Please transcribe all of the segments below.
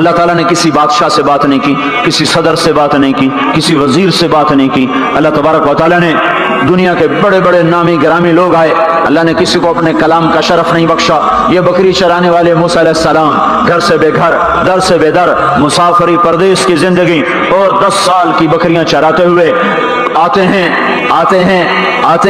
اللہ تعالیٰ نے کسی بادشاہ سے بات نہیں کی, کسی صدر سے بات نہیں کی, کسی وزیر سے بات نہیں کی. اللہ تبارک و تعالیٰ نے دنیا کے بڑے بڑے نامی گرامی لوگ آئے, اللہ نے کسی کو اپنے کلام کا شرف نہیں بخشا. یہ بکری چرانے والے موسیٰ علیہ السلام گھر سے بے گھر, در سے بے در, مسافری پردیس کی زندگی اور 10 سال کی بکریاں چراتے ہوئے آتے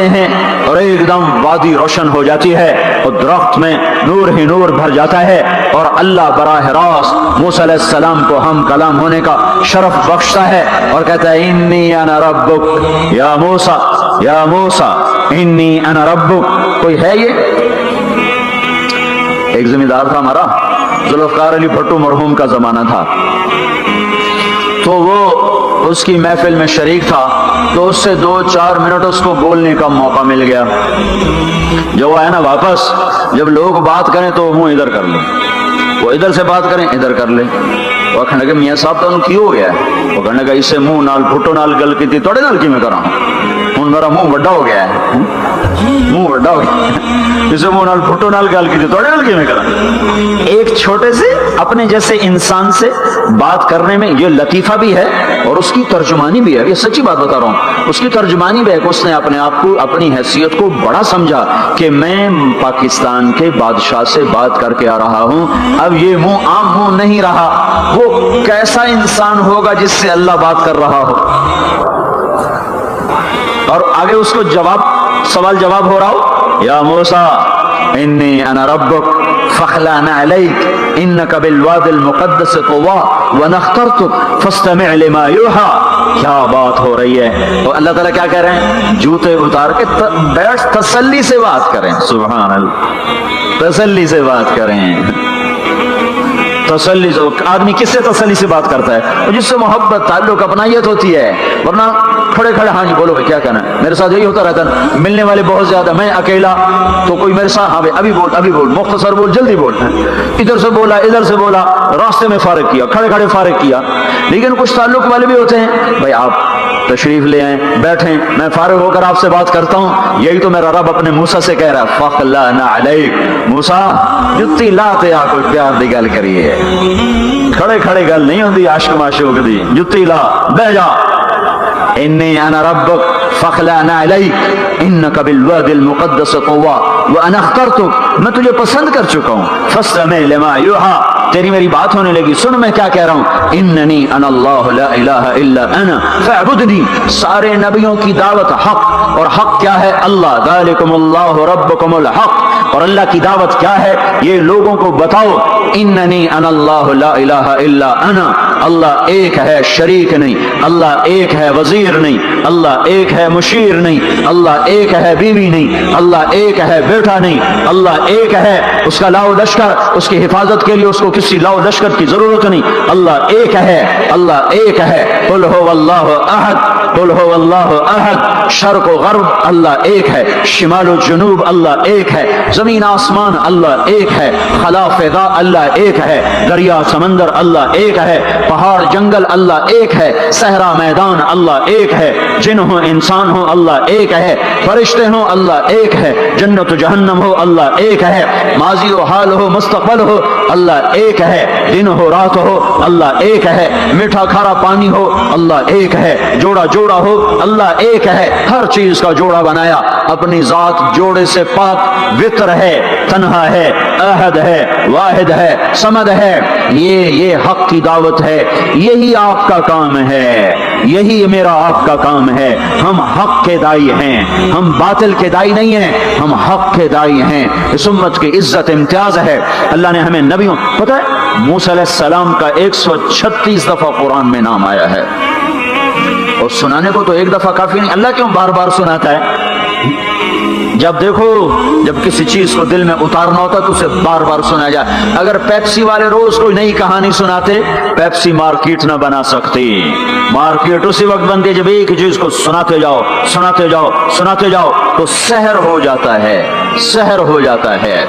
ہیں اور ایک دم وادی روشن ہو جاتی ہے اور درخت میں نور ہی نور بھر جاتا ہے, اور اللہ براہ راست موسیٰ علیہ السلام کو ہم کلام ہونے کا شرف بخشتا ہے اور کہتا ہے انی انا ربک یا موسیٰ انی انا ربک. کوئی ہے یہ؟ ایک زمیندار تھا ہمارا, ذوالفقار علی بھٹو مرحوم کا زمانہ تھا, تو وہ اس کی محفل میں شریک تھا, تو اس سے 2-4 منٹ اس کو بولنے کا موقع مل گیا. جب وہ آیا نا واپس, جب لوگ بات کریں تو منہ ادھر کر لیں, وہ ادھر سے بات کریں ادھر کر لیں. وہ کہنے لگے میاں صاحب تو کی ہو گیا ہے؟ وہ کہنے لگا اسے منہ نال بھٹو نال گل کی تھی توڑے نال کی میں کرا ہوں میرا منہ بڑا ہو گیا ہے, منہ بڑا ہو گیا, اسے منہ نال بھٹو نال گل کی تھی توڑے نال کی میں کرا. ایک چھوٹے سے اپنے جیسے انسان سے بات کرنے میں یہ لطیفہ بھی ہے اور اس کی ترجمانی بھی ہے. یہ سچی بات بتا رہا ہوں, اس کی ترجمانی بھی ہے کہ اس نے اپنے آپ کو, اپنی حیثیت کو بڑا سمجھا کہ میں پاکستان کے بادشاہ سے بات کر کے آ رہا ہوں, اب یہ منہ عام منہ نہیں رہا. وہ کیسا انسان ہوگا جس سے اللہ بات کر رہا ہو, اور آگے اس کو سوال جواب ہو رہا ہو, یا موسیٰ انی انا ربک فاخلع نعلیک انک بالوادی المقدس طوی وانا اخترتک فاستمع لما یوحی. کیا بات ہو رہی ہے, اور اللہ تعالیٰ کیا کہہ رہے ہیں, جوتے اتار کے بیٹھ تسلی سے بات کریں. سبحان اللہ, تسلی سے بات کریں. تسلی سے آدمی کس سے تسلی سے بات کرتا ہے؟ جس سے محبت تعلق اپنائیت ہوتی ہے. ورنہ کھڑے کھڑے ہاں جی بولو بھائی کیا کہنا ہے, میرے ساتھ یہی ہوتا رہتا ہے, ملنے والے بہت زیادہ, میں اکیلا تو کوئی میرے ساتھ, ہاں بھائی ابھی بول مختصر بول جلدی بول, ادھر سے بولا راستے میں فارغ کیا, کھڑے کھڑے فارغ کیا. لیکن کچھ تعلق والے بھی ہوتے ہیں, بھائی آپ تشریف لے آئیں, بیٹھیں, میں فارغ ہو کر آپ سے بات کرتا ہوں. یہی تو میرا رب اپنے موسیٰ سے کہہ رہا ہے, فاخلع نعلیک, موسیٰ جتی لاتے آ کوئی پیار دی گل کریے, کھڑے کھڑے گل نہیں ہوندی عاشق معشوق دی, جتی لا بہ جا. انی انا ربک فاخلع نعلیک انک بالوادی المقدس طوی وانا اخترتک, میں تجھے پسند کر چکا ہوں. فاستمع لما یوحی, تیری میری بات ہونے لگی, سن میں کیا کہہ رہا ہوں. اننی انا اللہ لا الہ الا انا فاعبدنی. سارے نبیوں کی دعوت حق, اور حق کیا ہے؟ اللہ. ذالکم اللہ ربکم الحق, اور اللہ کی دعوت کیا ہے یہ لوگوں کو بتاؤ. اننی انا اللہ لا الہ الا انا, اللہ ایک ہے شریک نہیں, اللہ ایک ہے وزیر نہیں, اللہ ایک ہے مشیر نہیں, اللہ ایک ہے بیوی نہیں, اللہ ایک ہے بیٹا نہیں, اللہ ایک ہے, اس کا لاؤ لشکر, اس کی حفاظت کے لیے اس کو کسی لاؤ لشکر کی ضرورت نہیں, اللہ ایک ہے, اللہ ایک ہے. قل هو اللہ احد, قل هو اللہ احد. شرق و غرب اللہ ایک ہے, شمال و جنوب اللہ ایک ہے, زمین آسمان اللہ ایک ہے, خلا فضا اللہ ایک ہے, دریا سمندر اللہ ایک ہے, پہاڑ جنگل اللہ ایک ہے, صحرا میدان اللہ ایک ہے, جن ہو انسان ہو اللہ ایک ہے, فرشتے ہو اللہ ایک ہے, جنت و جہنم ہو اللہ ایک ہے, ماضی و حال ہو مستقبل ہو اللہ ایک ہے, دن ہو رات ہو اللہ ایک ہے, میٹھا کھارا پانی ہو اللہ ایک ہے, جوڑا جوڑا ہو اللہ ایک ہے. ہر چیز کا جوڑا بنایا, اپنی ذات جوڑے سے پاک, وطر ہے, تنہا ہے, احد ہے, واحد ہے, صمد ہے. یہ حق کی دعوت ہے, یہی آپ کا کام ہے, یہی میرا آپ کا کام ہے. ہم حق کے دائی ہیں, ہم باطل کے دائی نہیں ہیں, ہم حق کے دائی ہیں. اس امت کی عزت امتیاز ہے. اللہ نے ہمیں نبیوں, پتہ ہے موسیٰ علیہ السلام کا 136 دفعہ قرآن میں نام آیا ہے, اور سنانے کو تو ایک دفعہ کافی نہیں. اللہ کیوں بار بار سناتا ہے؟ جب دیکھو, جب کسی چیز کو دل میں اتارنا ہوتا تو اسے بار بار سنایا جائے. اگر پیپسی والے روز کوئی نئی کہانی سناتے, پیپسی مارکیٹ نہ بنا سکتی. مارکیٹ اسی وقت بنتی ہے جب ایک چیز کو سناتے جاؤ تو سحر ہو جاتا ہے.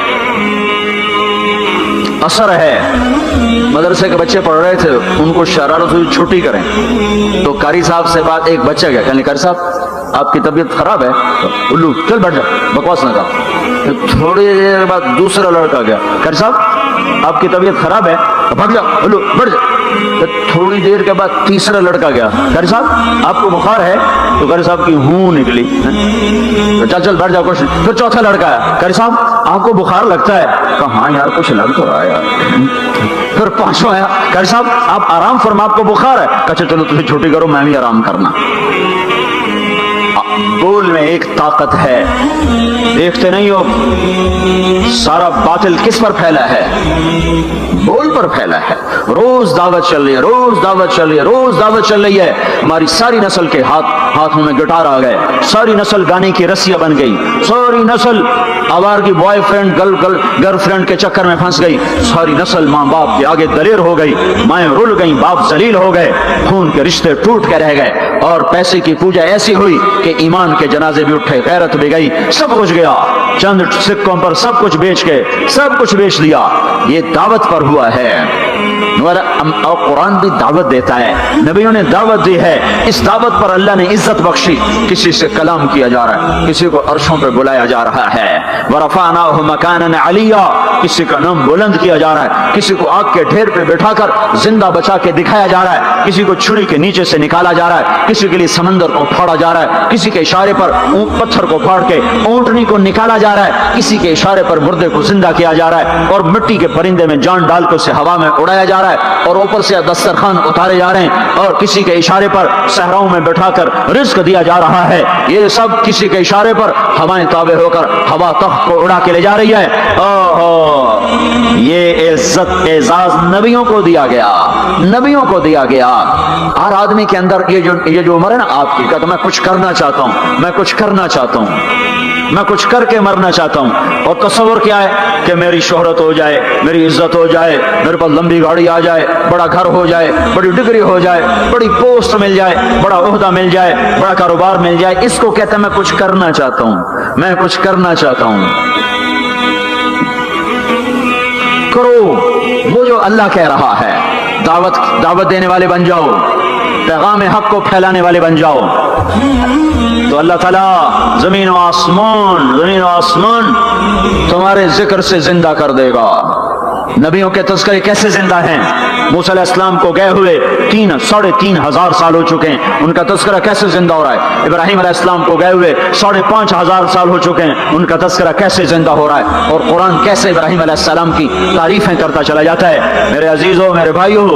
اثر ہے. مدرسے کے بچے پڑھ رہے تھے, ان کو شرارت ہوئی چھٹی کریں, تو قاری صاحب سے بات, ایک بچہ گیا, کہنے قاری صاحب آپ کی طبیعت خراب ہے, الو چل بیٹھ جا, بکواس نہ کر. تھوڑی دیر بعد دوسرا لڑکا گیا, قاری صاحب آپ کی طبیعت خراب ہے, بھاگ جا لو بڑھ جا. تو تھوڑی دیر کے بعد تیسرا لڑکا گیا, قاری صاحب آپ کو بخار ہے؟ تو قاری صاحب کی ہوں نکلی, تو چل چل بیٹھ جاؤ کچھ. پھر چوتھا لڑکا ہے, قاری صاحب آپ کو بخار لگتا ہے؟ کہا ہاں یار کچھ لگ تو رہا ہے یار. پھر پانچواں آیا, قاری صاحب آپ آرام فرما, آپ کو بخار ہے؟ کہا چلو تمہیں چھوٹی کرو میں بھی آرام کرنا. بول میں ایک طاقت ہے, دیکھتے نہیں ہو سارا باطل کس پر پھیلا ہے؟ بول پر پھیلا ہے. روز دعوت چل رہی ہے, روز دعوت چل رہی ہے, روز دعوت چل رہی ہے. ہماری ساری نسل کے ہاتھوں میں گٹار آ گئے, ساری نسل گانے کی رسیاں بن گئی, ساری نسل آوار کی بوائے فرینڈ گرل فرینڈ کے چکر میں پھنس گئی, ساری نسل ماں باپ کے آگے دلیر ہو گئی, مائیں رل گئیں, باپ ذلیل ہو گئے, خون کے رشتے ٹوٹ کے رہ گئے, اور پیسے کی پوجا ایسی ہوئی کہ ایمان کے جنازے بھی اٹھے, غیرت بھی گئی, سب کچھ گیا. چند سکوں پر سب کچھ بیچ کے سب کچھ بیچ دیا. یہ دعوت پر ہوا ہے. اور قرآن بھی دعوت دیتا ہے, نبیوں نے دعوت دی ہے. اس دعوت پر اللہ نے عزت بخشی. کسی سے کلام کیا جا رہا ہے, کسی کو عرشوں پہ بلایا جا رہا ہے. وَرَفَعْنَاهُ مَكَانًا عَلِيًّا, کسی کا نام بلند کیا جا رہا ہے, کسی کو آگ کے ڈھیر پہ بٹھا کر زندہ بچا کے دکھایا جا رہا ہے, کسی کو چھری کے نیچے سے نکالا جا رہا ہے, کسی کے لیے سمندر کو پھاڑا جا رہا ہے, کسی کے اشارے پر پتھر کو پھاڑ کے اونٹنی کو نکالا جا رہا ہے, کسی کے اشارے پر مردے کو زندہ کیا جا رہا ہے, اور مٹی کے پرندے میں جان ڈال کے اسے ہوا میں اڑایا جا رہا ہے, اور اوپر سے دسترخوان اتارے جا رہے ہیں, اور کسی کے اشارے پر صحراؤں میں بٹھا کر رزق دیا جا رہا ہے. یہ سب کسی کے اشارے پر ہوائیں تابع ہو کر ہوا تخت کو اڑا کے لے جا رہی ہے. یہ عزت اعزاز نبیوں کو دیا گیا, نبیوں کو دیا گیا. ہر آدمی کے اندر یہ جو عمر ہے نا آپ کی, کہتا میں کچھ کرنا چاہتا ہوں, میں کچھ کرنا چاہتا ہوں, میں کچھ کر کے مرنا چاہتا ہوں. اور تصور کیا ہے کہ میری شہرت ہو جائے, میری عزت ہو جائے, میرے پاس لمبی گاڑی آ جائے, بڑا گھر ہو جائے, بڑی ڈگری ہو جائے, بڑی پوسٹ مل جائے, بڑا عہدہ مل جائے, بڑا کاروبار مل جائے. اس کو کہتا ہے میں کچھ کرنا چاہتا ہوں, میں کچھ کرنا چاہتا ہوں. کرو وہ جو اللہ کہہ رہا ہے. دعوت دینے والے بن جاؤ, پیغام حق کو پھیلانے والے بن جاؤ, تو اللہ تعالیٰ زمین و آسمان تمہارے ذکر سے زندہ کر دے گا. نبیوں کے تذکرے کیسے زندہ ہیں؟ موسیٰ علیہ السلام کو گئے ہوئے 3,500 سال ہو چکے ہیں, ان کا تذکرہ کیسے زندہ ہو رہا ہے؟ ابراہیم علیہ السلام کو گئے ہوئے 5,500 سال ہو چکے ہیں, ان کا تذکرہ کیسے زندہ ہو رہا ہے؟ اور قرآن کیسے ابراہیم علیہ السلام کی تعریفیں کرتا چلا جاتا ہے. میرے عزیزوں, میرے بھائیوں,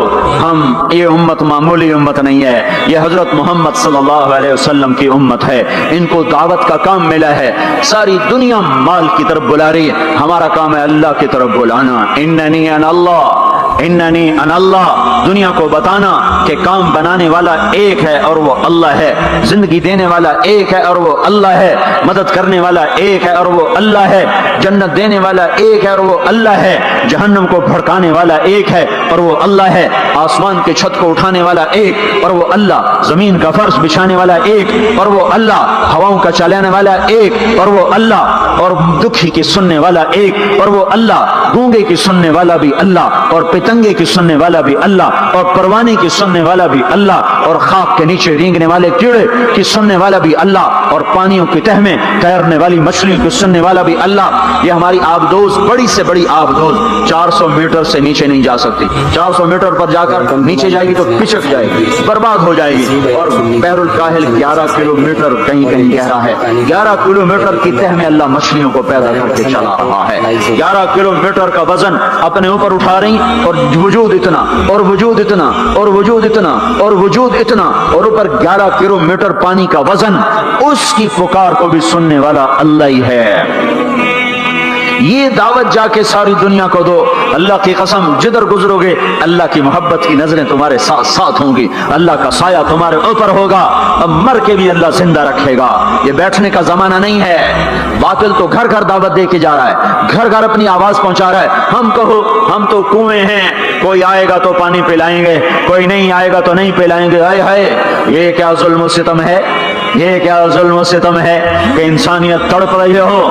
یہ امت معمولی امت نہیں ہے, یہ حضرت محمد صلی اللہ علیہ وسلم کی امت ہے. ان کو دعوت کا کام ملا ہے. ساری دنیا مال کی طرف بلا رہی ہے, ہمارا کام ہے اللہ کی طرف بلانا. اننی انا اللہ, دنیا کو بتانا کہ کام بنانے والا ایک ہے اور وہ اللہ ہے, زندگی دینے والا ایک ہے اور وہ اللہ ہے, مدد کرنے والا ایک ہے اور وہ اللہ ہے, جنت دینے والا ایک ہے اور وہ اللہ ہے, جہنم کو بھڑکانے والا ایک ہے اور وہ اللہ ہے, آسمان کے چھت کو اٹھانے والا ایک اور وہ اللہ, زمین کا فرش بچھانے والا ایک اور وہ اللہ, ہواؤں کا چلانے والا ایک اور وہ اللہ, اور دکھی کی سننے والا ایک اور وہ اللہ, گونگے کی سننے والا بھی اللہ, اور پتنگے کی سننے والا بھی اللہ, اور پروانے کی سننے والا بھی اللہ, اور خاک کے نیچے رینگنے والے کیڑے کی سننے والا بھی اللہ, اور پانیوں کی تہ میں تیرنے والی مچھلیوں کی سننے والا بھی اللہ. یہ ہماری آبدوز بڑی سے بڑی آبدوز 400 میٹر سے نیچے نہیں جا سکتی. 400 میٹر پر جا کر نیچے جائے گی تو پچک جائے گی, برباد ہو جائے گی. اور بحر الکاہل 11 کلومیٹر کہیں کہیں گہرا ہے. 11 کلومیٹر کی تہ میں اللہ مچھلیوں کو پیدا کر کے چلا رہا ہے. 11 کلومیٹر کا وزن اپنے اوپر اٹھا رہی, اور وجود اتنا اور وجود اتنا اور وجود اتنا اور وجود اتنا, اور اوپر 11 کلومیٹر پانی کا وزن. اس کی پکار کو بھی سننے والا اللہ ہی ہے. یہ دعوت جا کے ساری دنیا کو دو. اللہ کی قسم, جدھر گزرو گے اللہ کی محبت کی نظریں تمہارے ساتھ ساتھ ہوں گی, اللہ کا سایہ تمہارے اوپر ہوگا. اب مر کے بھی اللہ زندہ رکھے گا. یہ بیٹھنے کا زمانہ نہیں ہے. باطل تو گھر گھر دعوت دے کے جا رہا ہے, گھر گھر اپنی آواز پہنچا رہا ہے. ہم کہو ہم تو کنویں ہیں, کوئی آئے گا تو پانی پلائیں گے, کوئی نہیں آئے گا تو نہیں پلائیں گے. ہائے ہائے, یہ کیا ظلم و ستم ہے, یہ کیا ظلم و ستم ہے کہ انسانیت تڑپ رہی ہو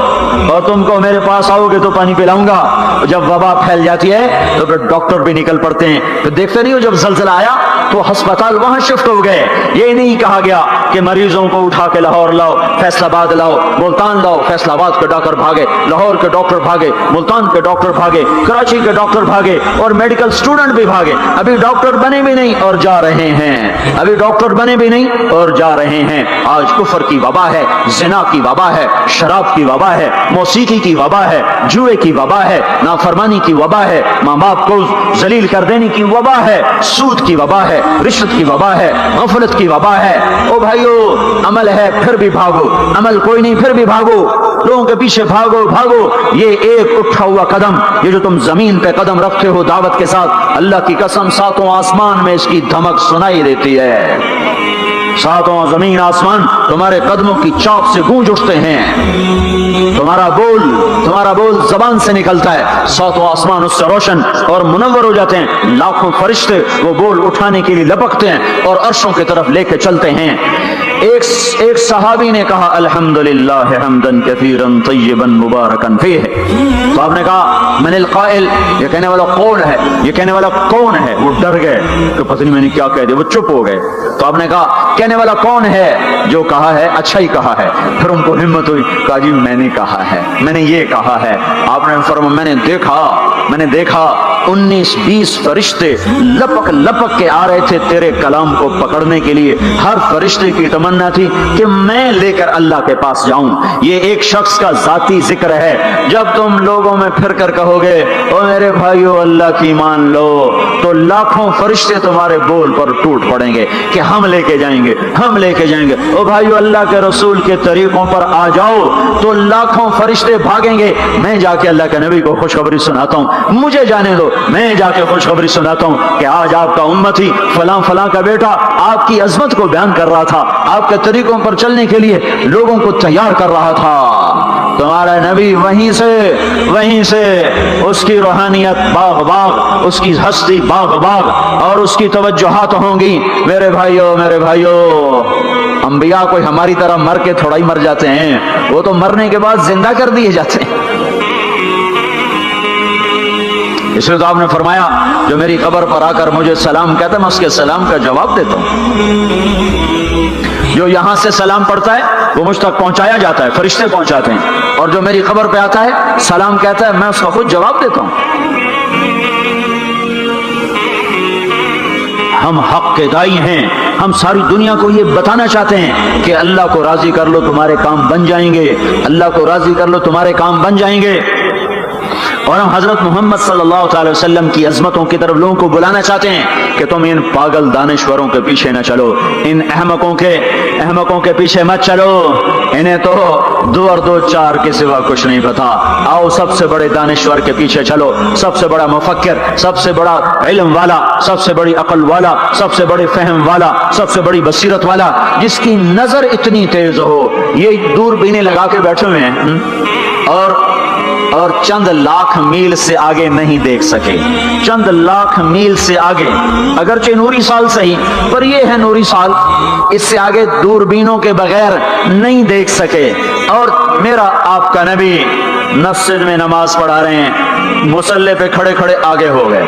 اور تم کو میرے پاس آؤ گے تو پانی پلاؤں گا. جب وبا پھیل جاتی ہے تو پھر ڈاکٹر بھی نکل پڑتے ہیں. پھر دیکھتے نہیں ہو جب زلزلہ آیا تو ہسپتال وہاں شفٹ ہو گئے. یہ نہیں کہا گیا کہ مریضوں کو اٹھا کے لاہور لاؤ, فیصل آباد لاؤ, ملتان لاؤ. فیصل آباد کے ڈاکٹر بھاگے, لاہور کے ڈاکٹر بھاگے, ملتان کے ڈاکٹر بھاگے, کراچی کے ڈاکٹر بھاگے, اور میڈیکل اسٹوڈنٹ بھی بھاگے. ابھی ڈاکٹر بنے بھی نہیں اور جا رہے ہیں, ابھی ڈاکٹر بنے بھی نہیں اور جا رہے ہیں. آج کفر کی وبا ہے, زنا کی وبا ہے, شراب کی وبا ہے, موسیقی کی وبا ہے, جوئے کی وبا ہے, نافرمانی کی وبا ہے, ماں باپ کو ذلیل کر دینے کی وبا ہے, سود کی وبا ہے, رشوت کی وبا ہے, غفلت کی وبا ہے. او بھائیو, عمل ہے پھر بھی بھاگو, عمل کوئی نہیں پھر بھی بھاگو, لوگوں کے پیچھے بھاگو بھاگو. یہ ایک اٹھا ہوا قدم, یہ جو تم زمین پہ قدم رکھتے ہو دعوت کے ساتھ, اللہ کی قسم ساتوں آسمان میں اس کی دھمک سنائی دیتی ہے. ساتوں زمین آسمان تمہارے قدموں کی چاپ سے گونج اٹھتے ہیں. تمہارا بول زبان سے نکلتا ہے, ساتوں آسمان اس سے روشن اور منور ہو جاتے ہیں. لاکھوں فرشتے وہ بول اٹھانے کے لیے لپکتے ہیں اور عرشوں کی طرف لے کے چلتے ہیں. ایک صحابی نے کہا الحمدللہ حمدن کثیرا طیبا مبارکا فیہ. تو آپ نے کہا من القائل, یہ کہنے والا کون ہے, یہ کہنے والا کون ہے. وہ ڈر گئے کہ پتہ نہیں میں نے کیا کہہ دیا, وہ چپ ہو گئے. تو آپ نے کہا کہنے والا کون ہے, جو کہا ہے اچھا ہی کہا ہے. پھر ان کو ہمت ہوئی, کہا جی میں نے کہا ہے, میں نے یہ کہا ہے. آپ نے فرمایا میں نے دیکھا 19-20 فرشتے لپک لپک کے آ رہے تھے تیرے کلام کو پکڑنے کے لیے. ہر فرشتے کی تمنا تھی کہ میں لے کر اللہ کے پاس جاؤں. یہ ایک شخص کا ذاتی ذکر ہے. جب تم لوگوں میں پھر کر کہو گے او میرے بھائیو اللہ کی مان لو, تو لاکھوں فرشتے تمہارے بول پر ٹوٹ پڑیں گے کہ ہم لے کے جائیں گے, ہم لے کے جائیں گے. او بھائیو اللہ کے رسول کے طریقوں پر آ جاؤ تو لاکھوں فرشتے بھاگیں گے. میں جا کے اللہ کے نبی کو خوشخبری سناتا ہوں, مجھے جانے دو, میں جا کے خوشخبری سناتا ہوں کہ آج آپ کا امتی فلاں فلاں کا بیٹا آپ کی عظمت کو بیان کر رہا تھا, آپ کے طریقوں پر چلنے کے لیے لوگوں کو تیار کر رہا تھا. تمہارا نبی وہیں سے اس کی روحانیت باغ باغ, اس کی ہستی باغ باغ, اور اس کی توجہات ہوں گی. میرے بھائیو انبیاء کوئی ہماری طرح مر کے تھوڑا ہی مر جاتے ہیں, وہ تو مرنے کے بعد زندہ کر دیے جاتے ہیں. اس لیے تو آپ نے فرمایا جو میری قبر پر آ کر مجھے سلام کہتا ہے میں اس کے سلام کا جواب دیتا ہوں. جو یہاں سے سلام پڑھتا ہے وہ مجھ تک پہنچایا جاتا ہے, فرشتے پہنچاتے ہیں, اور جو میری قبر پہ آتا ہے سلام کہتا ہے میں اس کا خود جواب دیتا ہوں. ہم حق کے دائی ہیں, ہم ساری دنیا کو یہ بتانا چاہتے ہیں کہ اللہ کو راضی کر لو تمہارے کام بن جائیں گے, اللہ کو راضی کر لو تمہارے کام بن جائیں گے. اور ہم حضرت محمد صلی اللہ تعالی وسلم کی عظمتوں کی طرف لوگوں کو بلانا چاہتے ہیں کہ تم ان پاگل دانشوروں کے پیچھے نہ چلو, ان احمقوں کے پیچھے مت چلو. انہیں تو 2 اور 2 4 کے سوا کچھ نہیں پتا. آؤ سب سے بڑے دانشور کے پیچھے چلو, سب سے بڑا مفکر, سب سے بڑا علم والا, سب سے بڑی عقل والا, سب سے بڑے فہم والا, سب سے بڑی بصیرت والا, جس کی نظر اتنی تیز ہو. یہ دوربینیں لگا کے بیٹھے ہوئے ہیں اور چند لاکھ میل سے آگے نہیں دیکھ سکے, چند لاکھ میل سے آگے, اگرچہ نوری سال صحیح پر یہ ہے نوری سال, اس سے آگے دوربینوں کے بغیر نہیں دیکھ سکے. اور میرا آپ کا نبی مسجد میں نماز پڑھا رہے ہیں, مصلی پہ کھڑے کھڑے آگے ہو گئے.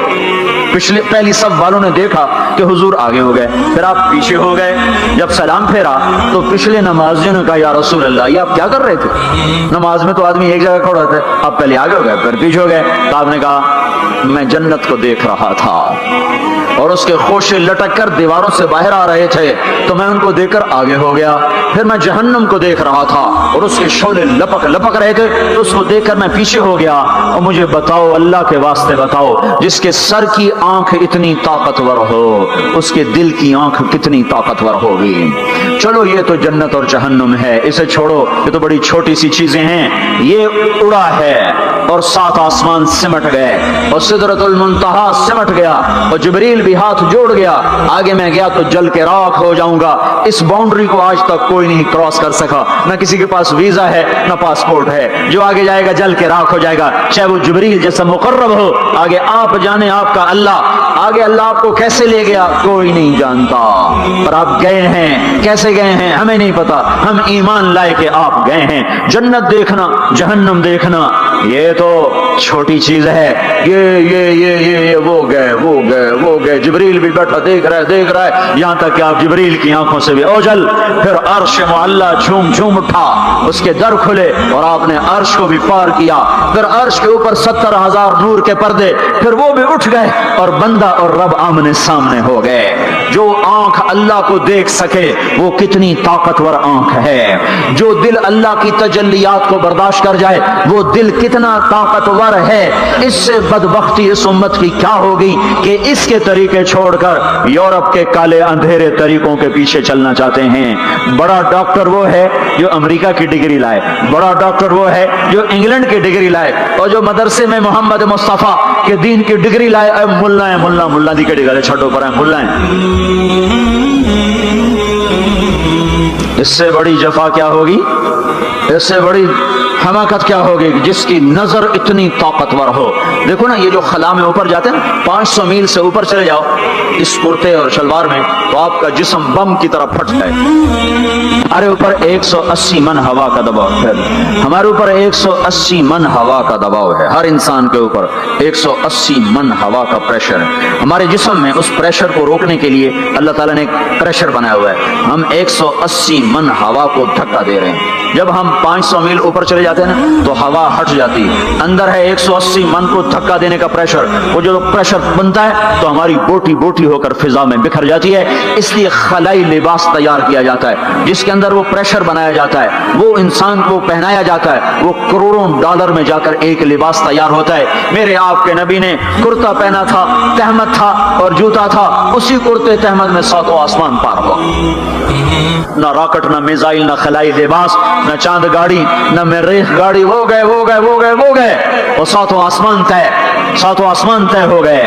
پہلی صف والوں نے دیکھا کہ حضور آگے ہو گئے, پھر آپ پیچھے ہو گئے. جب سلام پھیرا تو پچھلے نمازیوں نے کہا یا رسول اللہ یہ آپ کیا کر رہے تھے, نماز میں تو آدمی ایک جگہ کھڑا ہوتا ہے, آپ پہلے آگے ہو گئے پھر پیچھے ہو گئے. تو آپ نے کہا میں جنت کو دیکھ رہا تھا اور اس کے خوشے لٹک کر دیواروں سے باہر آ رہے تھے تو میں ان کو دیکھ کر آگے ہو گیا. پھر میں جہنم کو دیکھ رہا تھا اور اس کے شعلے لپک رہے تھے تو اس کو دیکھ کر میں پیچھے ہو گیا. اور مجھے بتاؤ, اللہ کے واسطے بتاؤ, جس کے سر کی آنکھ اتنی طاقتور ہو اس کے دل کی آنکھ کتنی طاقتور ہوگی. چلو یہ تو جنت اور جہنم ہے, اسے چھوڑو, یہ تو بڑی چھوٹی سی چیزیں ہیں. یہ اڑا ہے اور 7 آسمان سمٹ گئے اور سدرۃ المنتہا سمٹ گیا اور جبریل بھی ہاتھ جوڑ گیا. آگے میں گیا تو جل کے راکھ ہو جاؤں گا. اس باؤنڈری کو آج تک کوئی نہیں کراس کر سکا, نہ کسی کے پاس ویزا ہے نہ پاسپورٹ ہے. جو آگے جائے گا جل کے راکھ ہو جائے گا, چاہے وہ جبریل جیسا مقرب ہو. آگے آپ جانے آپ کا اللہ آگے اللہ آپ کو کیسے لے گیا کوئی نہیں جانتا، پر آپ گئے ہیں، کیسے گئے ہیں ہمیں نہیں پتا، ہم ایمان لائے کہ آپ گئے ہیں۔ جنت دیکھنا، جہنم دیکھنا یہ تو چھوٹی چیز ہے، یہ وہ گئے، جبریل بھی بیٹھا دیکھ رہا ہے، یہاں تک کہ آپ جبریل کی آنکھوں سے بھی اوجل۔ پھر عرش معلا جھوم اٹھا، اس کے در کھلے اور آپ نے عرش کو بھی پار کیا۔ پھر عرش کے اوپر 70,000 نور کے پردے، پھر وہ بھی اٹھ گئے اور بندہ اور رب آمنے سامنے ہو گئے۔ جو آنکھ اللہ کو دیکھ سکے وہ کتنی طاقتور آنکھ ہے، جو دل اللہ کی تجلیات کو برداشت کر جائے وہ دل کتنا طاقتور ہے۔ اس سے بدبختی اس امت کی کیا ہوگی کہ اس کے طریقے چھوڑ کر یورپ کے کالے اندھیرے طریقوں کے پیچھے چلنا چاہتے ہیں۔ بڑا ڈاکٹر وہ ہے جو امریکہ کی ڈگری لائے، بڑا ڈاکٹر وہ ہے جو انگلینڈ کی ڈگری لائے، اور جو مدرسے میں محمد مصطفیٰ کے دین کی ڈگری لائے ملا دی کڑی گلے چھٹو پر ملا اس سے بڑی جفا کیا ہوگی، اس سے بڑی حماقت کیا ہوگی جس کی نظر اتنی طاقتور ہو۔ دیکھو نا یہ جو خلا میں اوپر جاتے ہیں 500 میل سے اوپر چلے جاؤ اس کرتے اور شلوار میں تو آپ کا جسم بم کی طرح پھٹ ہے۔ ہمارے اوپر 180 من ہوا کا دباؤ ہے، ہمارے اوپر 180 من ہوا کا دباؤ ہے، ہر انسان کے اوپر 180 من ہوا کا پریشر ہے۔ ہمارے جسم میں اس پریشر کو روکنے کے لیے اللہ تعالیٰ نے ایک پریشر بنایا ہوا ہے، ہم 180 من ہوا کو دھکا دے رہے ہیں۔ جب ہم 500 میل اوپر چلے جاتے ہیں نا تو ہوا ہٹ جاتی ہے، اندر ہے 180 من کو دھکا دینے کا پریشر، وہ جو پریشر بنتا ہے تو ہماری بوٹی بوٹی ہو کر فضا میں بکھر جاتی ہے۔ اس لیے خلائی لباس تیار کیا جاتا ہے جس کے اندر وہ پریشر بنایا جاتا ہے، وہ انسان کو پہنایا جاتا ہے، وہ کروڑوں ڈالر میں جا کر ایک لباس تیار ہوتا ہے۔ میرے آپ کے نبی نے کرتا پہنا تھا، تہمت تھا اور جوتا تھا، اسی کرتے تہمت میں 7 آسمان پار ہوا۔ نہ راکٹ، نہ میزائل، نہ خلائی لباس، نہ چاند گاڑی، نہ مریخ گاڑی، وہ گئے اور 7 آسمان طے، 7 آسمان طے ہو گئے۔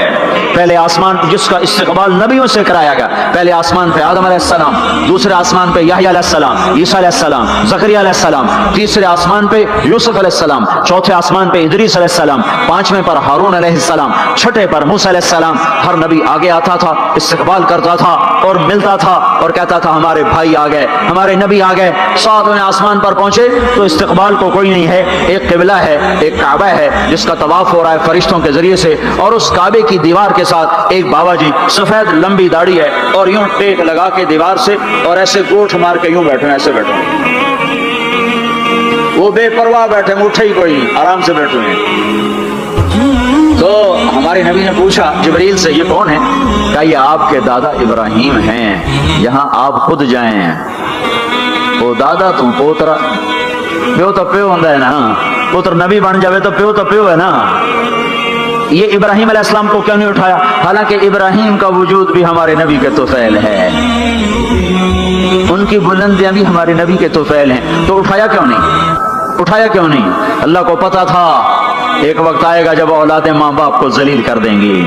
پہلے آسمان جس کا استقبال نبیوں سے کرایا گیا، پہلے آسمان پہ آدم علیہ السلام، دوسرے آسمان پہ یحییٰ علیہ السلام، عیسیٰ علیہ السلام، زکریا علیہ السلام، تیسرے آسمان پہ یوسف علیہ السلام، چوتھے آسمان پہ ادریس علیہ السلام، 5ویں پر ہارون علیہ السلام، 6ٹھے پر موسیٰ علیہ السلام۔ ہر نبی آگے آتا تھا، استقبال کرتا تھا اور ملتا تھا اور کہتا تھا ہمارے بھائی آ گئے، ہمارے نبی آ گئے۔ 7ویں آسمان پر پہنچے تو استقبال کو کوئی نہیں ہے، ایک قبلہ ہے، ایک کعبہ ہے جس کا طواف ہو رہا ہے فرشتوں کے ذریعے سے، اور اس کعبے کی دیوار کے ساتھ ایک بابا جی سفید لمبی داڑھی ہے اور یوں ٹیک لگا کے دیوار سے اور ایسے گوٹھ مار کے یوں بیٹھے ہیں، ایسے بیٹھے ہیں، وہ بے پرواہ بیٹھے، اٹھے ہی کوئی نہیں، آرام سے بیٹھے ہیں۔ تو ہمارے نبی نے پوچھا جبریل سے یہ کون ہے؟ کہا یہ آپ کے دادا ابراہیم ہیں، یہاں آپ خود جائیں۔ وہ دادا تو پوترا، پیو تو پیو ہوتا ہے نا، پوتر نبی بن جاوے تو پیو ہے نا۔ یہ ابراہیم علیہ السلام کو کیوں نہیں اٹھایا؟ حالانکہ ابراہیم کا وجود بھی ہمارے نبی کے طفیل ہے، ان کی بلندیاں بھی ہمارے نبی کے طفیل ہیں، تو اٹھایا کیوں نہیں؟ اللہ کو پتا تھا ایک وقت آئے گا جب اولادیں ماں باپ کو ذلیل کر دیں گی،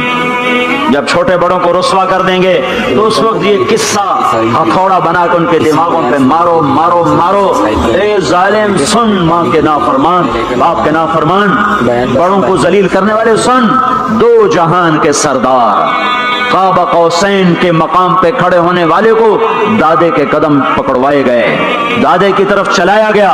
جب چھوٹے بڑوں کو رسوا کر دیں گے، تو اس وقت یہ قصہ ہتھوڑا بنا کے ان کے دماغوں پہ مارو، اے ظالم سن، ماں کے نافرمان، باپ کے نافرمان، بڑوں کو ذلیل کرنے والے سن، 2 جہان کے سردار، قاب قوسین کے مقام پہ کھڑے ہونے والے کو دادے کے قدم پکڑوائے گئے، دادے کی طرف چلایا گیا،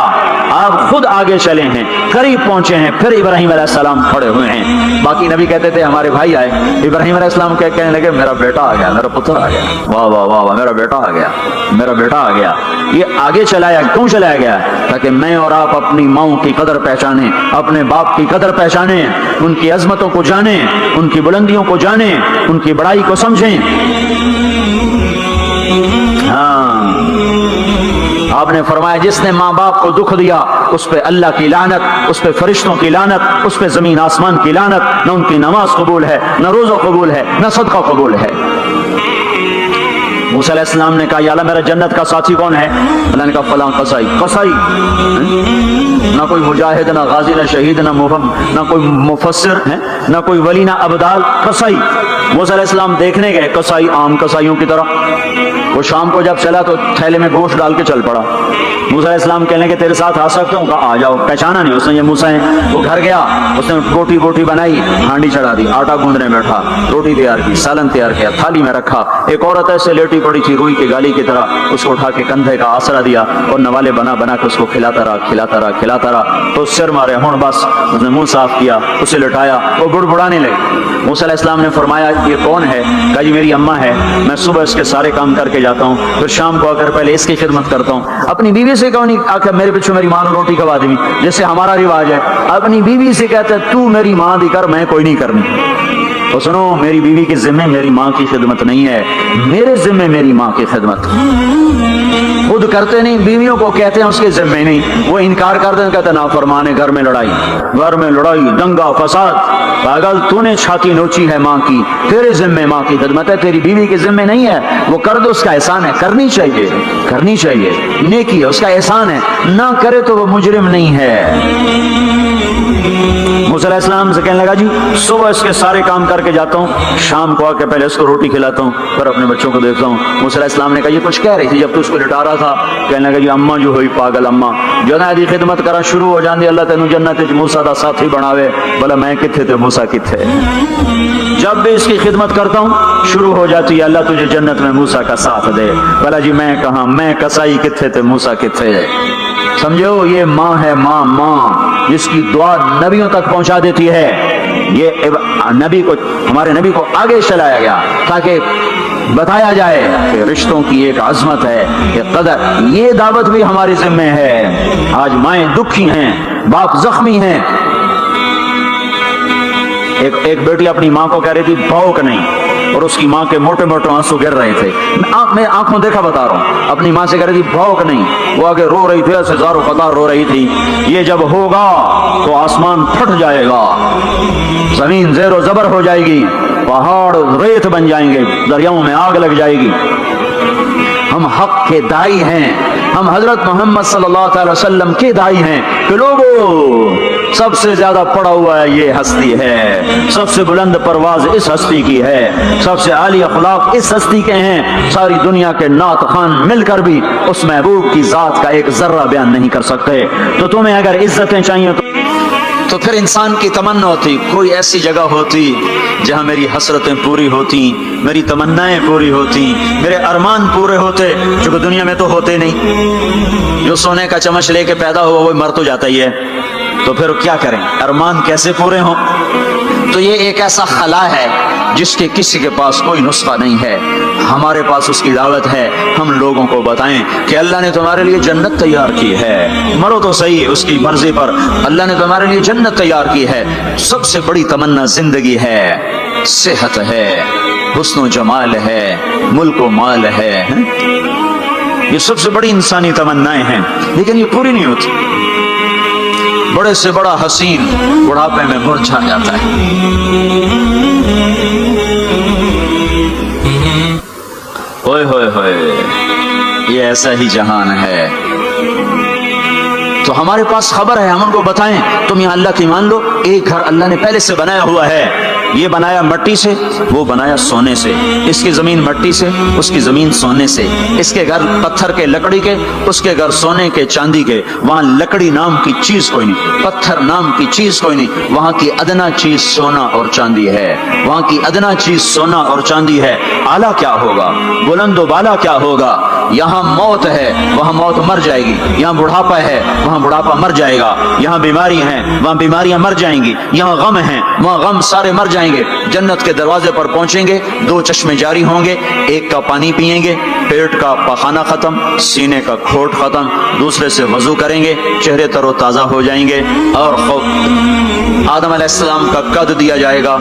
آپ خود آگے چلے ہیں، قریب پہنچے ہیں، پھر ابراہیم علیہ السلام کھڑے ہوئے ہیں۔ باقی نبی کہتے تھے ہمارے بھائی آئے، ابراہیم علیہ السلام کہنے لگے میرا بیٹا آ گیا، میرا پتر آ گیا، واہ واہ واہ واہ، میرا بیٹا آ گیا۔ یہ آگے کیوں چلایا گیا؟ تاکہ میں اور آپ اپنی ماؤں کی قدر پہچانیں، اپنے باپ کی قدر پہچانیں، ان کی عظمتوں کو جانیں، ان کی بلندیوں کو جانیں، ان کی بڑائی کو سمجھیں۔ ہاں، آپ نے فرمایا جس نے ماں باپ کو دکھ دیا اس پہ اللہ کی لعنت، اس پہ فرشتوں کی لعنت، اس پہ زمین آسمان کی لعنت، نہ ان کی نماز قبول ہے، نہ روزہ قبول ہے، نہ صدقہ قبول ہے۔ موسیٰ علیہ السلام نے کہا یا اللہ میرا جنت کا ساتھی کون ہے؟ اللہ نے کہا فلاں قصائی، نہ کوئی مجاہد، نہ غازی، نہ شہید، نہ کوئی مفسر ہے، نہ کوئی ولی، نہ ابدال، قصائی۔ موسیٰ علیہ السلام دیکھنے گئے، قصائی عام قصائیوں کی طرح، وہ شام کو جب چلا تو تھیلے میں گوشت ڈال کے چل پڑا، موسیٰ علیہ السلام کہنے کے تیرے ساتھ آ سکتا ہوں؟ کہا آ جاؤ. پہچانا نہیں اس نے یہ موسیٰ ہیں. وہ گھر گیا, اس نے روٹی بنائی, ہانڈی چڑھا دی, آٹا گوندنے بیٹھا, روٹی تیار کی, سالن تیار کیا, تھالی میں رکھا. ایک عورت ایسے لیٹی پڑی تھی روئی کی گالی کی طرح, اس کو اٹھا کے کندھے کا آسرا دیا اور نوالے بنا کے اس کو کھلاتا رہا. تو سر مارے, ہوں بس. اس نے منہ صاف کیا, اسے لٹایا, وہ بڑبڑانے لگی. موسیٰ علیہ السلام نے فرمایا یہ کون ہے؟ کہا جی میری اماں ہے, میں صبح اس کے سارے کام کر کے جاتا ہوں, پھر شام کو آ کر پہلے اس کی خدمت کرتا ہوں. اپنی بیوی سے کہو نہیں آ کے میرے پیچھے میری ماں نے روٹی کھوا دی, جیسے ہمارا رواج ہے. اپنی بیوی سے کہتا ہے تو میری ماں دی کر, میں کوئی نہیں کرنی. تو سنو, میری بیوی کے ذمہ میری ماں کی خدمت نہیں ہے, میرے ذمہ میری ماں کی خدمت. خود کرتے نہیں, بیویوں کو کہتے ہیں اس کے ذمہ نہیں, وہ انکار کرتے ہیں, کہتے ہیں نافرمان ہے, گھر میں لڑائی دنگا فساد. پاگل, تو نے چھاتی نوچی ہے ماں کی, تیرے ذمہ ماں کی خدمت ہے, تیری بیوی کے ذمہ نہیں ہے. وہ کر دو, اس کا احسان ہے, کرنی چاہیے, نیکی ہے, اس کا احسان ہے. نہ کرے تو وہ مجرم نہیں ہے. موسیٰ علیہ السلام سے کہنے لگا جی صبح اس کے سارے کام کر کے جاتا ہوں, شام کو آ کے پہلے اس کو روٹی کھلاتا ہوں, پھر اپنے بچوں کو دیکھتا ہوں. موسیٰ علیہ السلام نے کہا یہ کچھ کہہ رہی تھی جب تو اس کو لٹا رہا تھا؟ کہنے لگا جی اماں جو ہوئی پاگل اماں, جو نا دی خدمت کرا شروع ہو جاندی, اللہ تینوں جنت وچ موسیٰ دا ساتھی بناوے. بھلا میں کتھے تے موسیٰ کتھے؟ جب بھی اس کی خدمت کرتا ہوں شروع ہو جاتی ہے اللہ تجھے جنت میں موسیٰ کا ساتھ دے. بھلا جی میں کہاں, میں کسائی کتھے تے موسیٰ کتھے؟ سمجھو, یہ ماں ہے, ماں جس کی دعا نبیوں تک پہنچا دیتی ہے. یہ ہمارے نبی کو آگے چلایا گیا تاکہ بتایا جائے کہ رشتوں کی ایک عظمت ہے, ایک قدر. یہ دعوت بھی ہمارے ذمہ ہے. آج مائیں دکھی ہیں, باپ زخمی ہیں. ایک بیٹی اپنی ماں کو کہہ رہی تھی بھوک نہیں, اور اس کی ماں کے موٹے آنسو گر رہے تھے. میں آنکھوں دیکھا بتا رہا ہوں, اپنی ماں سے کہہ رہی تھی بھوک نہیں, وہ آگے رو رہی تھی, ایسے زاروں قطار رو رہی تھی. یہ جب ہوگا تو آسمان پھٹ جائے گا, زمین زیر و زبر ہو جائے گی, پہاڑ ریت بن جائیں گے, دریاؤں میں آگ لگ جائے گی. ہم حق کے دائی ہیں, ہم حضرت محمد صلی اللہ تعالی وسلم کے دائی ہیں کہ لوگوں سب سے زیادہ پڑا ہوا ہے یہ ہستی ہے, سب سے بلند پرواز اس ہستی کی ہے, سب سے عالی اخلاق اس ہستی کے ہیں. ساری دنیا کے نعت خوان مل کر بھی اس محبوب کی ذات کا ایک ذرہ بیان نہیں کر سکتے. تو تمہیں اگر عزتیں چاہیے تو پھر انسان کی تمنا ہوتی کوئی ایسی جگہ ہوتی جہاں میری حسرتیں پوری ہوتی, میری تمنائیں پوری ہوتی, میرے ارمان پورے ہوتے, جو کہ دنیا میں تو ہوتے نہیں. جو سونے کا چمچ لے کے پیدا ہوا وہ مر تو جاتا ہی ہے, تو پھر کیا کریں, ارمان کیسے پورے ہوں؟ تو یہ ایک ایسا خلا ہے جس کے کسی کے پاس کوئی نسخہ نہیں ہے. ہمارے پاس اس کی دعوت ہے, ہم لوگوں کو بتائیں کہ اللہ نے تمہارے لیے جنت تیار کی ہے. مرو تو صحیح اس کی مرضی پر, اللہ نے تمہارے لیے جنت تیار کی ہے. سب سے بڑی تمنا زندگی ہے, صحت ہے, حسن و جمال ہے, ملک و مال ہے. یہ سب سے بڑی انسانی تمنائیں ہیں, لیکن یہ پوری نہیں ہوتی. بڑے سے بڑا حسین بڑھاپے میں مرجھا جاتا ہے. ہوئے ہوئے ہوئے, یہ ایسا ہی جہان ہے. تو ہمارے پاس خبر ہے, ہم ان کو بتائیں تم یہاں اللہ کی مان لو. ایک گھر اللہ نے پہلے سے بنایا ہوا ہے, یہ بنایا مٹی سے, وہ بنایا سونے سے. اس کی زمین مٹی سے, اس کی زمین سونے سے. اس کے گھر پتھر کے لکڑی کے, اس کے گھر سونے کے چاندی کے. وہاں لکڑی نام کی چیز کوئی نہیں, پتھر نام کی چیز کوئی نہیں. وہاں کی ادنا چیز سونا اور چاندی ہے. وہاں کی ادنا چیز سونا اور چاندی ہے. اعلیٰ کیا ہوگا, بلند و بالا کیا ہوگا. یہاں موت ہے, وہاں موت مر جائے گی. یہاں بڑھاپا ہے, وہاں بڑھاپا مر جائے گا. یہاں بیماری ہیں, وہاں بیماریاں مر جائیں گی. یہاں غم ہیں, وہاں غم سارے مر جائیں گے. جنت کے دروازے پر پہنچیں گے, 2 چشمے جاری ہوں گے, ایک کا پانی پئیں گے, پیٹ کا پخانہ ختم, سینے کا کھوٹ ختم, دوسرے سے وضو کریں گے, چہرے تر و تازہ ہو جائیں گے. اور آدم علیہ السلام کا قد دیا جائے گا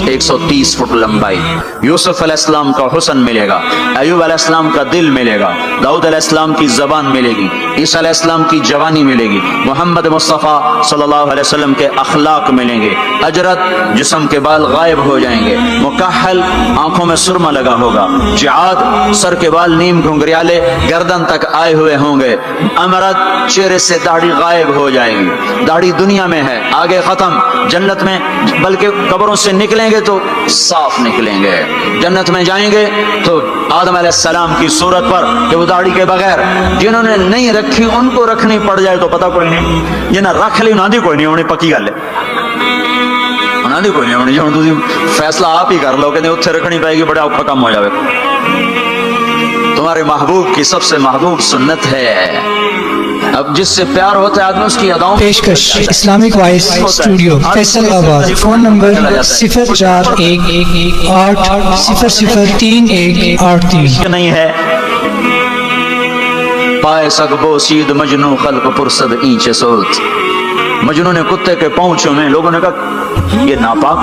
130 فٹ لمبائی. یوسف علیہ السلام کا حسن ملے گا, ایوب علیہ السلام کا دل ملے گا, داؤد علیہ السلام کی زبان ملے گی, عیسیٰ علیہ السلام کی جوانی ملے گی, محمد مصطفیٰ صلی اللہ علیہ وسلم کے اخلاق ملیں گے. اجرت, جسم کے بال غائب ہو جائیں گے. مکحل, آنکھوں میں سرما لگا ہوگا. جعاد, سر کے بال نیم گھنگریالے گردن تک آئے ہوئے ہوں گے. امرت, چہرے سے داڑھی غائب ہو جائے گی. داڑھی دنیا میں ہے, آگے ختم جنت میں، بلکہ قبروں سے نکلیں گے تو صاف نکلیں گے، جنت میں جائیں گے تو آدم علیہ السلام کی صورت پر کہ وہ داڑھی کے بغیر، جنہوں نے نہیں رکھی ان کو رکھنی پڑ جائے تو پتہ کوئی نہیں، جنہیں رکھ لی انہوں نے کوئی نہیں ہونی، پکی گل ہے، انہوں نے کوئی نہیں ہونی، جو تم فیصلہ آپ ہی کر لو کہ اتنے رکھنی پائے گی، بڑا اوکھا کام ہو جائے۔ تمہارے محبوب کی سب سے محبوب سنت ہے، اب جس سے پیار ہوتا ہے آدمی اس کی اداؤں پیشکش اسلامک وائس اسٹوڈیو فیصل آباد، فون نمبر 0411800383 نہیں ہے۔ پائے سگبو سید مجنو خلق پرسد اینچ سوت، مجنو نے کتے کے پاؤں چومے، لوگوں نے کہا یہ ناپاک،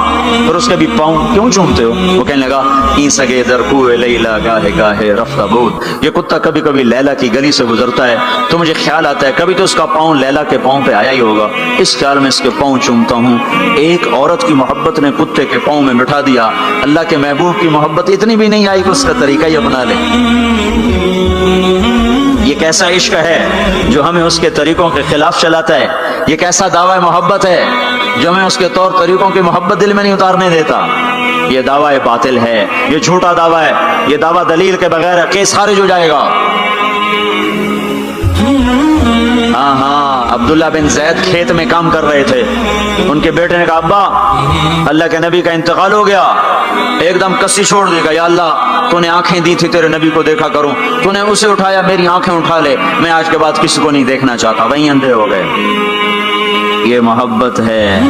پر اس کے بھی پاؤں کیوں چومتے ہو؟ وہ کہنے لگا این سگے در کوئے لیلا گاہے گاہے رفتہ بود، یہ کتا کبھی کبھی لیلا کی گلی سے گزرتا ہے تو مجھے خیال آتا ہے کبھی تو اس کا پاؤں لیلا کے پاؤں پہ آیا ہی ہوگا، اس خیال میں اس کے پاؤں چومتا ہوں۔ ایک عورت کی محبت نے کتے کے پاؤں میں بٹھا دیا، اللہ کے محبوب کی محبت اتنی بھی نہیں آئی کہ اس کا طریقہ ہی اپنا لے۔ یہ کیسا عشق ہے جو ہمیں اس کے طریقوں کے خلاف چلاتا ہے، یہ کیسا دعویٰ محبت ہے جو ہمیں اس کے طور طریقوں کی محبت دل میں نہیں اتارنے دیتا۔ یہ دعویٰ باطل ہے، یہ جھوٹا دعویٰ ہے، یہ دعویٰ دلیل کے بغیر ہے، کیس خارج ہو جائے گا۔ ہاں عبداللہ بن زید کھیت میں کام کر رہے تھے، ان کے بیٹے نے کہا ابا اللہ کے نبی کا انتقال ہو گیا، ایک دم کسی چھوڑ دے گا، یا اللہ تو نے آنکھیں دی تھی تیرے نبی کو دیکھا کروں، تو نے اسے اٹھایا، میری آنکھیں اٹھا لے، میں آج کے بعد کسی کو نہیں دیکھنا چاہتا، وہیں اندھے ہو گئے۔ یہ محبت ہے۔